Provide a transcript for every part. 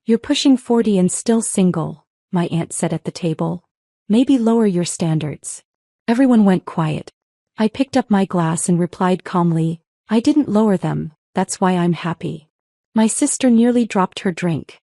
You're pushing 40 and still single, my aunt said at the table. Maybe lower your standards. Everyone went quiet. I picked up my glass and replied calmly, I didn't lower them, that's why I'm happy. My sister nearly dropped her drink.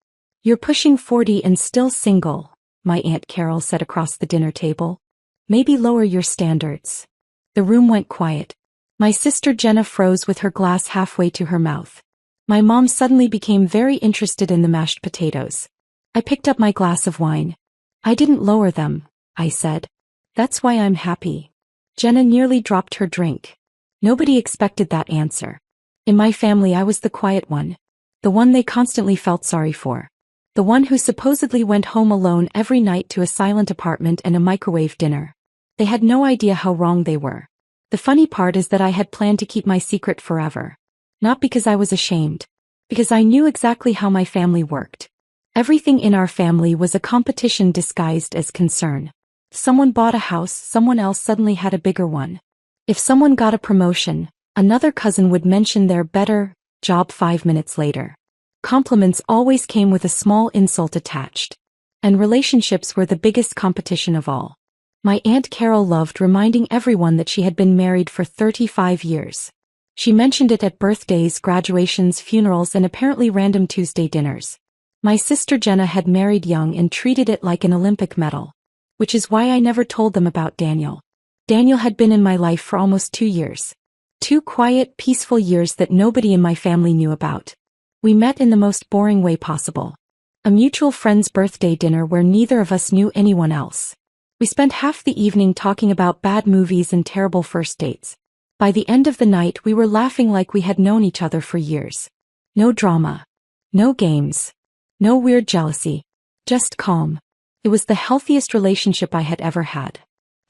You're pushing 40 and still single, my Aunt Carol said across the dinner table. Maybe lower your standards. The room went quiet. My sister Jenna froze with her glass halfway to her mouth. My mom suddenly became very interested in the mashed potatoes. I picked up my glass of wine. I didn't lower them, I said. That's why I'm happy. Jenna nearly dropped her drink. Nobody expected that answer. In my family I was the quiet one. The one they constantly felt sorry for. The one who supposedly went home alone every night to a silent apartment and a microwave dinner. They had no idea how wrong they were. The funny part is that I had planned to keep my secret forever. Not because I was ashamed. Because I knew exactly how my family worked. Everything in our family was a competition disguised as concern. If someone bought a house, someone else suddenly had a bigger one. If someone got a promotion, another cousin would mention their better job 5 minutes later. Compliments always came with a small insult attached. And relationships were the biggest competition of all. My Aunt Carol loved reminding everyone that she had been married for 35 years. She mentioned it at birthdays, graduations, funerals, and apparently random Tuesday dinners. My sister Jenna had married young and treated it like an Olympic medal. Which is why I never told them about Daniel. Daniel had been in my life for almost 2 years. 2 quiet, peaceful years that nobody in my family knew about. We met in the most boring way possible. A mutual friend's birthday dinner where neither of us knew anyone else. We spent half the evening talking about bad movies and terrible first dates. By the end of the night we were laughing like we had known each other for years. No drama. No games. No weird jealousy. Just calm. It was the healthiest relationship I had ever had.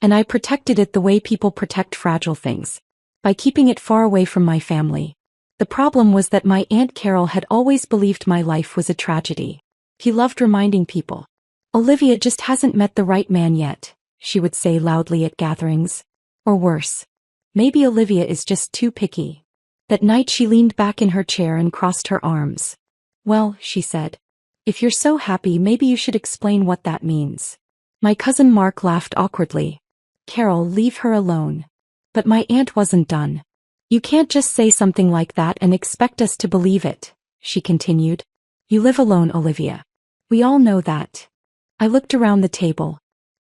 And I protected it the way people protect fragile things. By keeping it far away from my family. The problem was that my Aunt Carol had always believed my life was a tragedy. He loved reminding people. Olivia just hasn't met the right man yet, she would say loudly at gatherings. Or worse. Maybe Olivia is just too picky. That night she leaned back in her chair and crossed her arms. Well, she said. If you're so happy, maybe you should explain what that means. My cousin Mark laughed awkwardly. Carol, leave her alone. But my aunt wasn't done. You can't just say something like that and expect us to believe it, she continued. You live alone, Olivia. We all know that. I looked around the table.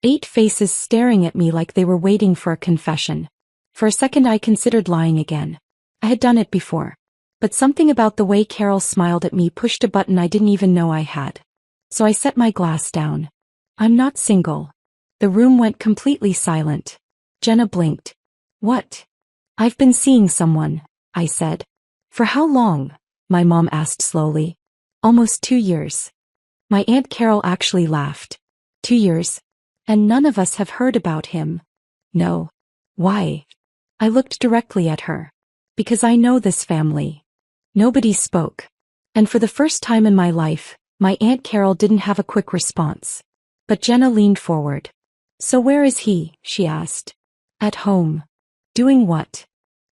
8 faces staring at me like they were waiting for a confession. For a second I considered lying again. I had done it before. But something about the way Carol smiled at me pushed a button I didn't even know I had. So I set my glass down. I'm not single. The room went completely silent. Jenna blinked. What? I've been seeing someone, I said. For how long? My mom asked slowly. Almost 2 years. My Aunt Carol actually laughed. 2 years? And none of us have heard about him. No. Why? I looked directly at her. Because I know this family. Nobody spoke. And for the first time in my life, my Aunt Carol didn't have a quick response. But Jenna leaned forward. So where is he? She asked. At home. Doing what?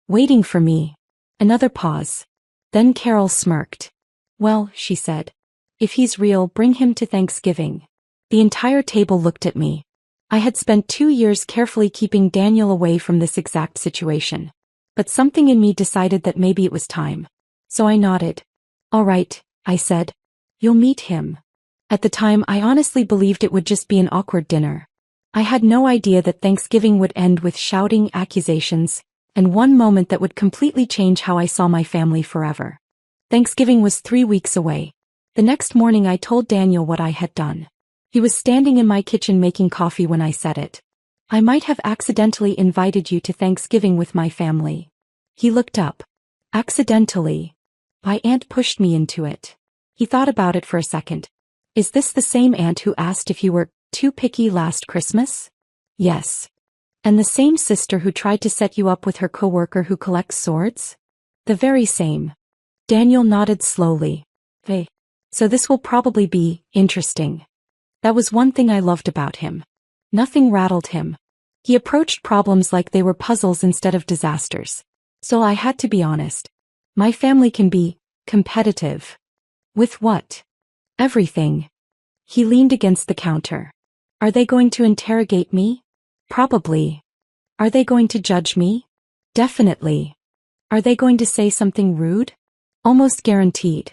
Waiting for me. Another pause. Then Carol smirked. Well, she said. If he's real, bring him to Thanksgiving. The entire table looked at me. I had spent 2 years carefully keeping Daniel away from this exact situation. But something in me decided that maybe it was time. So I nodded. All right, I said. You'll meet him. At the time I honestly believed it would just be an awkward dinner. I had no idea that Thanksgiving would end with shouting, accusations, and one moment that would completely change how I saw my family forever. Thanksgiving was 3 weeks away. The next morning I told Daniel what I had done. He was standing in my kitchen making coffee when I said it. I might have accidentally invited you to Thanksgiving with my family. He looked up. Accidentally. My aunt pushed me into it. He thought about it for a second. Is this the same aunt who asked if you were too picky last Christmas? Yes. And the same sister who tried to set you up with her coworker who collects swords? The very same. Daniel nodded slowly. Hey. So this will probably be interesting. That was one thing I loved about him. Nothing rattled him. He approached problems like they were puzzles instead of disasters. So I had to be honest. My family can be competitive. With what? Everything. He leaned against the counter. Are they going to interrogate me? Probably. Are they going to judge me? Definitely. Are they going to say something rude? Almost guaranteed.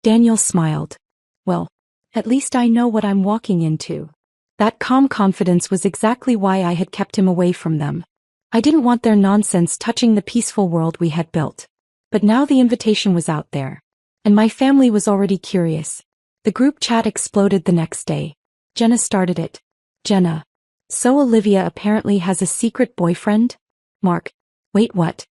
Daniel smiled. Well, at least I know what I'm walking into. That calm confidence was exactly why I had kept him away from them. I didn't want their nonsense touching the peaceful world we had built. But now the invitation was out there. And my family was already curious. The group chat exploded the next day. Jenna started it. Jenna. So Olivia apparently has a secret boyfriend? Mark. Wait, what?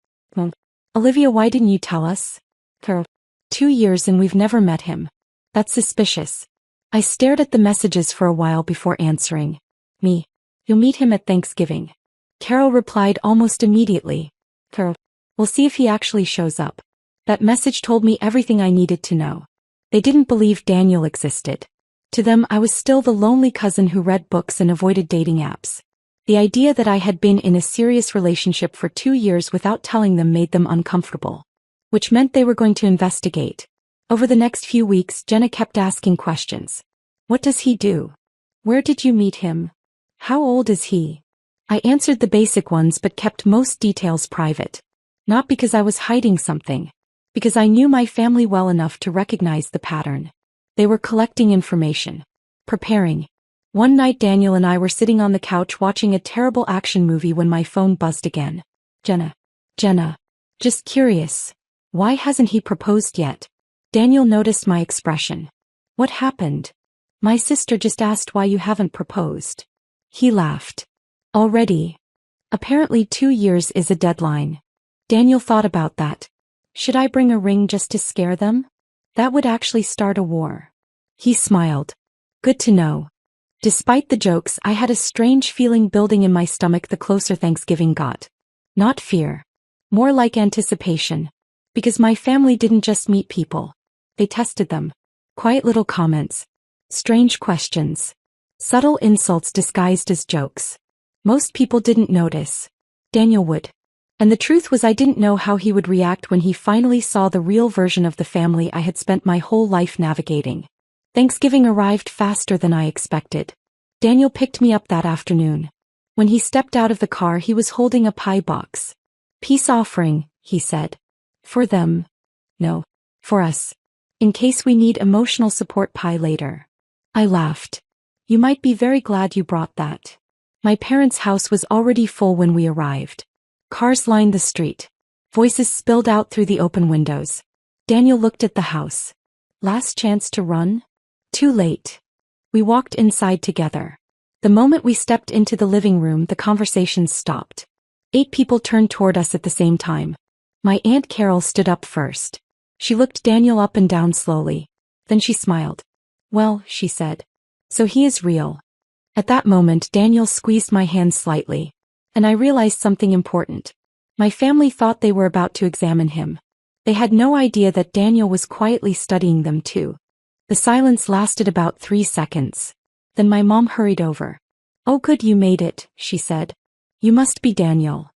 Olivia, why didn't you tell us? For 2 years and we've never met him. That's suspicious. I stared at the messages for a while before answering. Me. You'll meet him at Thanksgiving. Carol replied almost immediately. Carol. We'll see if he actually shows up. That message told me everything I needed to know. They didn't believe Daniel existed. To them, I was still the lonely cousin who read books and avoided dating apps. The idea that I had been in a serious relationship for 2 years without telling them made them uncomfortable. Which meant they were going to investigate. Over the next few weeks, Jenna kept asking questions. What does he do? Where did you meet him? How old is he? I answered the basic ones but kept most details private. Not because I was hiding something. Because I knew my family well enough to recognize the pattern. They were collecting information. Preparing. One night Daniel and I were sitting on the couch watching a terrible action movie when my phone buzzed again. Jenna. Just curious. Why hasn't he proposed yet? Daniel noticed my expression. What happened? My sister just asked why you haven't proposed. He laughed. Already? Apparently 2 years is a deadline. Daniel thought about that. Should I bring a ring just to scare them? That would actually start a war. He smiled. Good to know. Despite the jokes, I had a strange feeling building in my stomach the closer Thanksgiving got. Not fear. More like anticipation. Because my family didn't just meet people. They tested them. Quiet little comments. Strange questions. Subtle insults disguised as jokes. Most people didn't notice. Daniel would. And the truth was I didn't know how he would react when he finally saw the real version of the family I had spent my whole life navigating. Thanksgiving arrived faster than I expected. Daniel picked me up that afternoon. When he stepped out of the car he was holding a pie box. Peace offering, he said. For them. No. For us. In case we need emotional support pie later. I laughed. You might be very glad you brought that. My parents' house was already full when we arrived. Cars lined the street. Voices spilled out through the open windows. Daniel looked at the house. Last chance to run? Too late. We walked inside together. The moment we stepped into the living room, the conversation stopped. 8 people turned toward us at the same time. My Aunt Carol stood up first. She looked Daniel up and down slowly. Then she smiled. Well, she said. So he is real. At that moment, Daniel squeezed my hand slightly. And I realized something important. My family thought they were about to examine him. They had no idea that Daniel was quietly studying them too. The silence lasted about 3 seconds. Then my mom hurried over. Oh good, you made it, she said. You must be Daniel.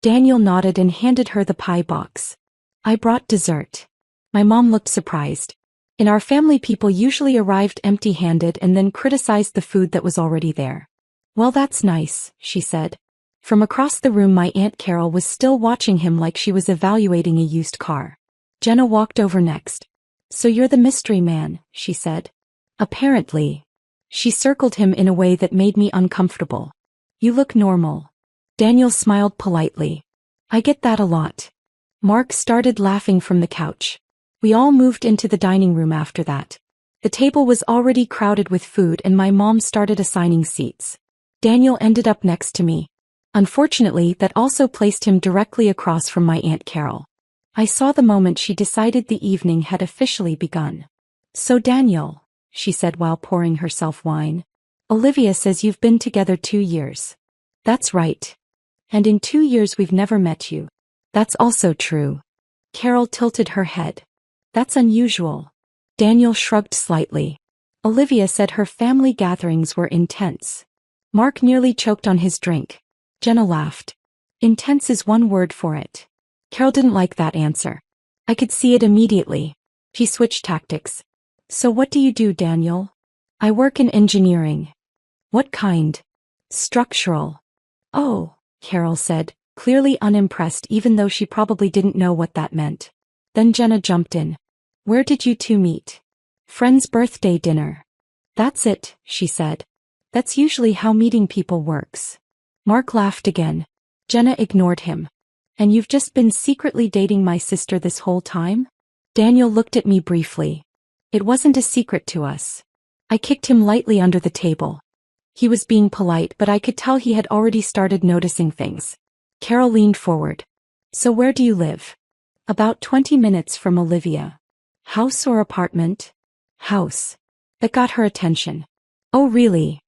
Daniel nodded and handed her the pie box. I brought dessert. My mom looked surprised. In our family people usually arrived empty-handed and then criticized the food that was already there. Well, that's nice, she said. From across the room my Aunt Carol was still watching him like she was evaluating a used car. Jenna walked over next. So you're the mystery man, she said. Apparently. She circled him in a way that made me uncomfortable. You look normal. Daniel smiled politely. I get that a lot. Mark started laughing from the couch. We all moved into the dining room after that. The table was already crowded with food and my mom started assigning seats. Daniel ended up next to me. Unfortunately, that also placed him directly across from my Aunt Carol. I saw the moment she decided the evening had officially begun. So Daniel, she said while pouring herself wine. Olivia says you've been together 2 years. That's right. And in 2 years we've never met you. That's also true. Carol tilted her head. That's unusual. Daniel shrugged slightly. Olivia said her family gatherings were intense. Mark nearly choked on his drink. Jenna laughed. Intense is one word for it. Carol didn't like that answer. I could see it immediately. She switched tactics. So what do you do, Daniel? I work in engineering. What kind? Structural. Oh, Carol said, clearly unimpressed even though she probably didn't know what that meant. Then Jenna jumped in. Where did you two meet? Friend's birthday dinner. That's it, she said. That's usually how meeting people works. Mark laughed again. Jenna ignored him. And you've just been secretly dating my sister this whole time? Daniel looked at me briefly. It wasn't a secret to us. I kicked him lightly under the table. He was being polite, but I could tell he had already started noticing things. Carol leaned forward. So where do you live? About 20 minutes from Olivia. House or apartment? House. That got her attention. Oh really?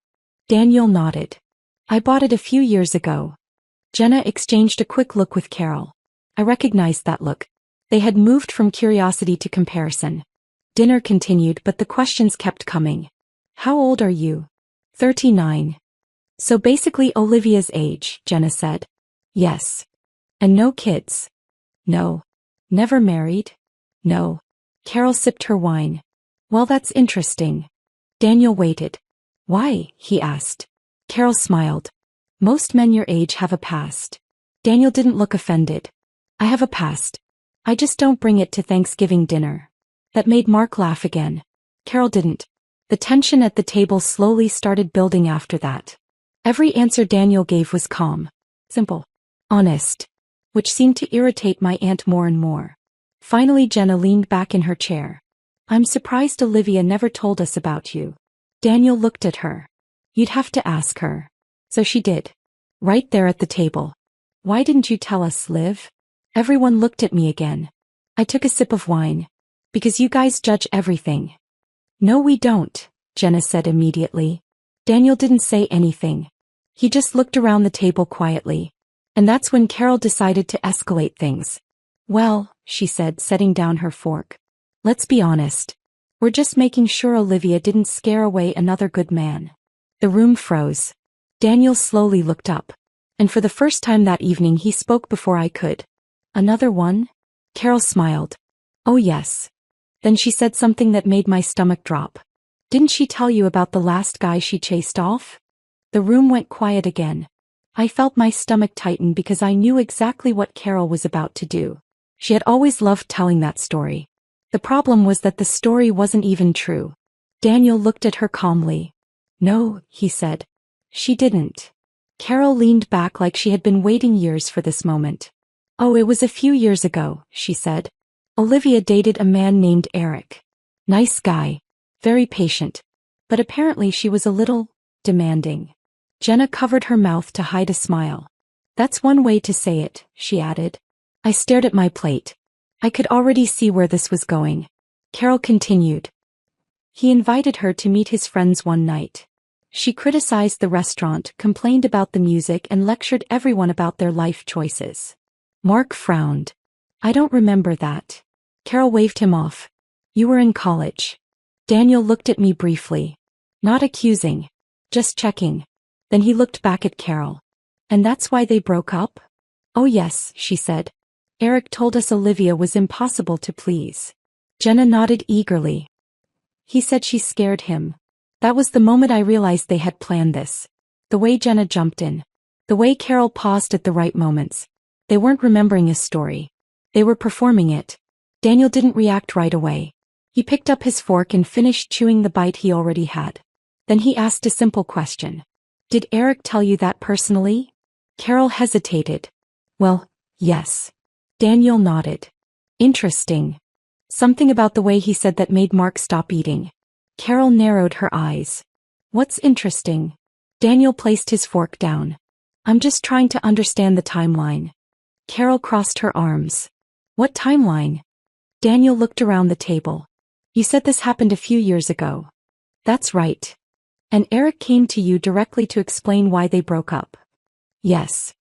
Daniel nodded. I bought it a few years ago. Jenna exchanged a quick look with Carol. I recognized that look. They had moved from curiosity to comparison. Dinner continued, but the questions kept coming. How old are you? 39. So basically Olivia's age, Jenna said. Yes. And no kids? No. Never married? No. Carol sipped her wine. Well, that's interesting. Daniel waited. Why? He asked. Carol smiled. Most men your age have a past. Daniel didn't look offended. I have a past. I just don't bring it to Thanksgiving dinner. That made Mark laugh again. Carol didn't. The tension at the table slowly started building after that. Every answer Daniel gave was calm, simple, honest, which seemed to irritate my aunt more and more. Finally Jenna leaned back in her chair. I'm surprised Olivia never told us about you. Daniel looked at her. You'd have to ask her. So she did. Right there at the table. Why didn't you tell us, Liv? Everyone looked at me again. I took a sip of wine. Because you guys judge everything. No we don't, Jenna said immediately. Daniel didn't say anything. He just looked around the table quietly. And that's when Carol decided to escalate things. Well, she said, setting down her fork. Let's be honest. We're just making sure Olivia didn't scare away another good man. The room froze. Daniel slowly looked up. And for the first time that evening he spoke before I could. Another one? Carol smiled. Oh yes. Then she said something that made my stomach drop. Didn't she tell you about the last guy she chased off? The room went quiet again. I felt my stomach tighten because I knew exactly what Carol was about to do. She had always loved telling that story. The problem was that the story wasn't even true. Daniel looked at her calmly. No, he said. She didn't. Carol leaned back like she had been waiting years for this moment. Oh, it was a few years ago, she said. Olivia dated a man named Eric. Nice guy. Very patient. But apparently she was a little demanding. Jenna covered her mouth to hide a smile. That's one way to say it, she added. I stared at my plate. I could already see where this was going. Carol continued. He invited her to meet his friends one night. She criticized the restaurant, complained about the music, and lectured everyone about their life choices. Mark frowned. I don't remember that. Carol waved him off. You were in college. Daniel looked at me briefly. Not accusing. Just checking. Then he looked back at Carol. And that's why they broke up? Oh yes, she said. Eric told us Olivia was impossible to please. Jenna nodded eagerly. He said she scared him. That was the moment I realized they had planned this. The way Jenna jumped in. The way Carol paused at the right moments. They weren't remembering a story. They were performing it. Daniel didn't react right away. He picked up his fork and finished chewing the bite he already had. Then he asked a simple question. Did Eric tell you that personally? Carol hesitated. Well, yes. Daniel nodded. Interesting. Something about the way he said that made Mark stop eating. Carol narrowed her eyes. What's interesting? Daniel placed his fork down. I'm just trying to understand the timeline. Carol crossed her arms. What timeline? Daniel looked around the table. You said this happened a few years ago. That's right. And Eric came to you directly to explain why they broke up. Yes.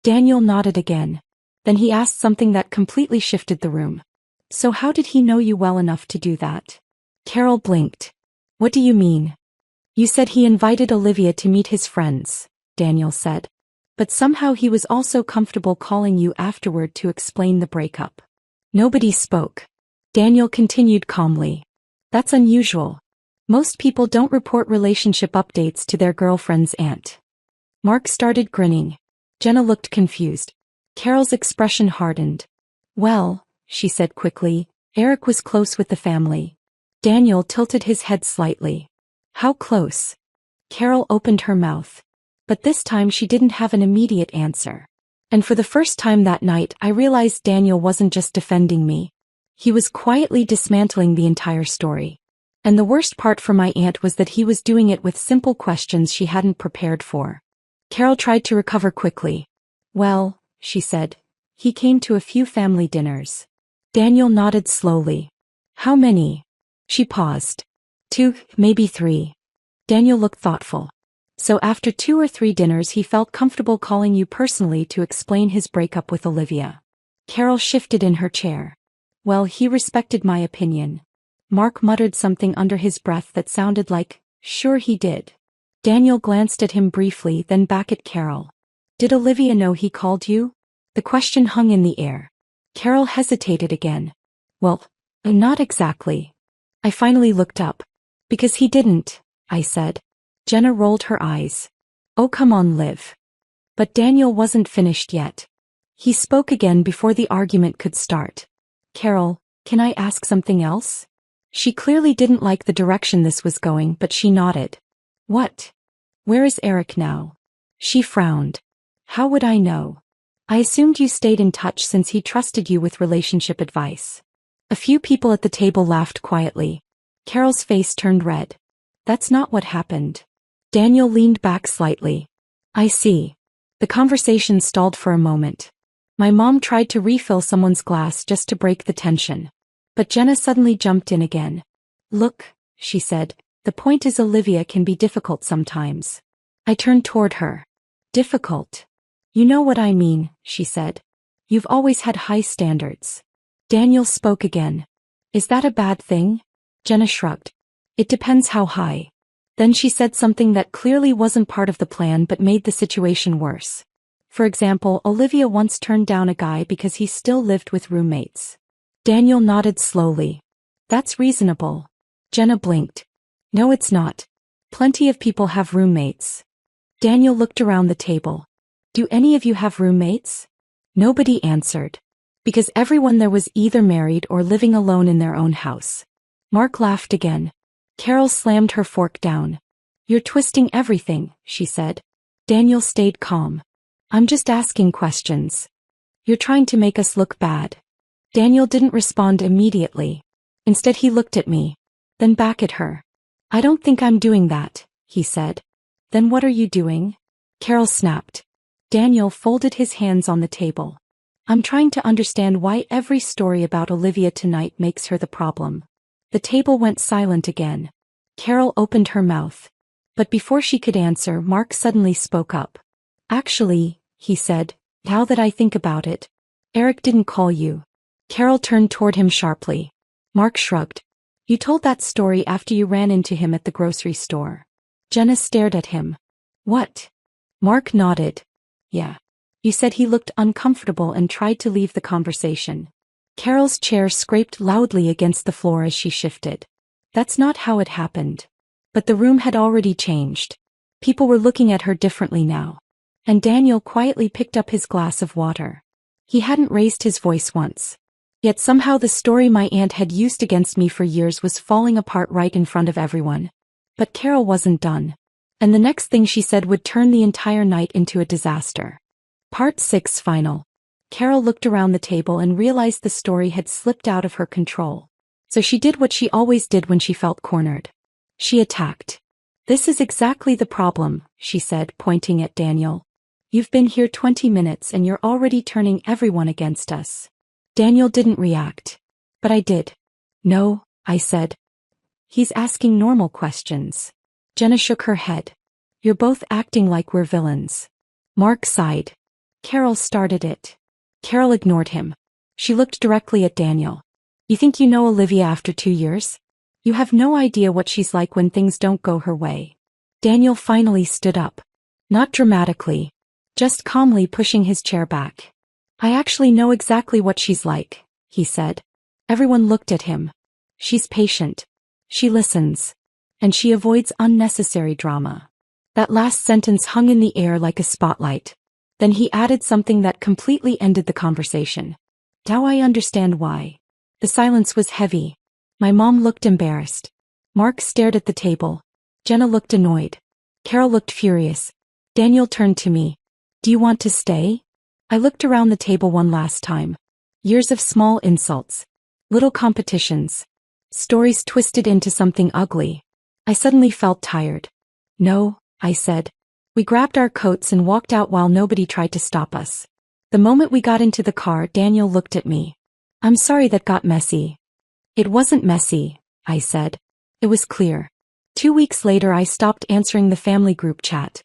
Daniel nodded again. Then he asked something that completely shifted the room. So how did he know you well enough to do that? Carol blinked. What do you mean? You said he invited Olivia to meet his friends, Daniel said. But somehow he was also comfortable calling you afterward to explain the breakup. Nobody spoke. Daniel continued calmly. That's unusual. Most people don't report relationship updates to their girlfriend's aunt. Mark started grinning. Jenna looked confused. Carol's expression hardened. Well, she said quickly, Eric was close with the family. Daniel tilted his head slightly. How close? Carol opened her mouth. But this time she didn't have an immediate answer. And for the first time that night I realized Daniel wasn't just defending me. He was quietly dismantling the entire story. And the worst part for my aunt was that he was doing it with simple questions she hadn't prepared for. Carol tried to recover quickly. Well, she said, he came to a few family dinners. Daniel nodded slowly. How many? She paused. 2, maybe 3. Daniel looked thoughtful. So after 2 or 3 dinners he felt comfortable calling you personally to explain his breakup with Olivia. Carol shifted in her chair. Well, he respected my opinion. Mark muttered something under his breath that sounded like, sure he did. Daniel glanced at him briefly, then back at Carol. Did Olivia know he called you? The question hung in the air. Carol hesitated again. Well, not exactly. I finally looked up. Because he didn't, I said. Jenna rolled her eyes. Oh, come on, Liv. But Daniel wasn't finished yet. He spoke again before the argument could start. Carol, can I ask something else? She clearly didn't like the direction this was going, but she nodded. What? Where is Eric now? She frowned. How would I know? I assumed you stayed in touch since he trusted you with relationship advice. A few people at the table laughed quietly. Carol's face turned red. That's not what happened. Daniel leaned back slightly. I see. The conversation stalled for a moment. My mom tried to refill someone's glass just to break the tension. But Jenna suddenly jumped in again. Look, she said, the point is Olivia can be difficult sometimes. I turned toward her. Difficult? You know what I mean, she said. You've always had high standards. Daniel spoke again. Is that a bad thing? Jenna shrugged. It depends how high. Then she said something that clearly wasn't part of the plan but made the situation worse. For example, Olivia once turned down a guy because he still lived with roommates. Daniel nodded slowly. That's reasonable. Jenna blinked. No, it's not. Plenty of people have roommates. Daniel looked around the table. Do any of you have roommates? Nobody answered. Because everyone there was either married or living alone in their own house. Mark laughed again. Carol slammed her fork down. You're twisting everything, she said. Daniel stayed calm. I'm just asking questions. You're trying to make us look bad. Daniel didn't respond immediately. Instead he looked at me. Then back at her. I don't think I'm doing that, he said. Then what are you doing? Carol snapped. Daniel folded his hands on the table. I'm trying to understand why every story about Olivia tonight makes her the problem. The table went silent again. Carol opened her mouth. But before she could answer, Mark suddenly spoke up. Actually, he said, now that I think about it, Eric didn't call you. Carol turned toward him sharply. Mark shrugged. You told that story after you ran into him at the grocery store. Jenna stared at him. What? Mark nodded. Yeah. You said he looked uncomfortable and tried to leave the conversation. Carol's chair scraped loudly against the floor as she shifted. That's not how it happened. But the room had already changed. People were looking at her differently now. And Daniel quietly picked up his glass of water. He hadn't raised his voice once. Yet somehow the story my aunt had used against me for years was falling apart right in front of everyone. But Carol wasn't done. And the next thing she said would turn the entire night into a disaster. Part 6 Final. Carol looked around the table and realized the story had slipped out of her control. So she did what she always did when she felt cornered. She attacked. This is exactly the problem, she said, pointing at Daniel. You've been here 20 minutes and you're already turning everyone against us. Daniel didn't react. But I did. No, I said. He's asking normal questions. Jenna shook her head. You're both acting like we're villains. Mark sighed. Carol started it. Carol ignored him. She looked directly at Daniel. You think you know Olivia after 2 years? You have no idea what she's like when things don't go her way. Daniel finally stood up. Not dramatically. Just calmly pushing his chair back. I actually know exactly what she's like, he said. Everyone looked at him. She's patient. She listens. And she avoids unnecessary drama. That last sentence hung in the air like a spotlight. Then he added something that completely ended the conversation. Now I understand why. The silence was heavy. My mom looked embarrassed. Mark stared at the table. Jenna looked annoyed. Carol looked furious. Daniel turned to me. Do you want to stay? I looked around the table one last time. Years of small insults. Little competitions. Stories twisted into something ugly. I suddenly felt tired. No, I said. We grabbed our coats and walked out while nobody tried to stop us. The moment we got into the car, Daniel looked at me. I'm sorry that got messy. It wasn't messy, I said. It was clear. 2 weeks later I stopped answering the family group chat.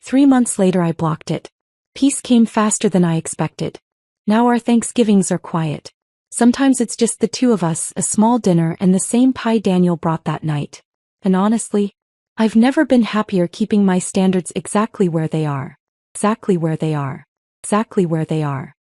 3 months later I blocked it. Peace came faster than I expected. Now our Thanksgivings are quiet. Sometimes it's just the two of us, a small dinner and the same pie Daniel brought that night. And honestly, I've never been happier keeping my standards exactly where they are. Exactly where they are. Exactly where they are.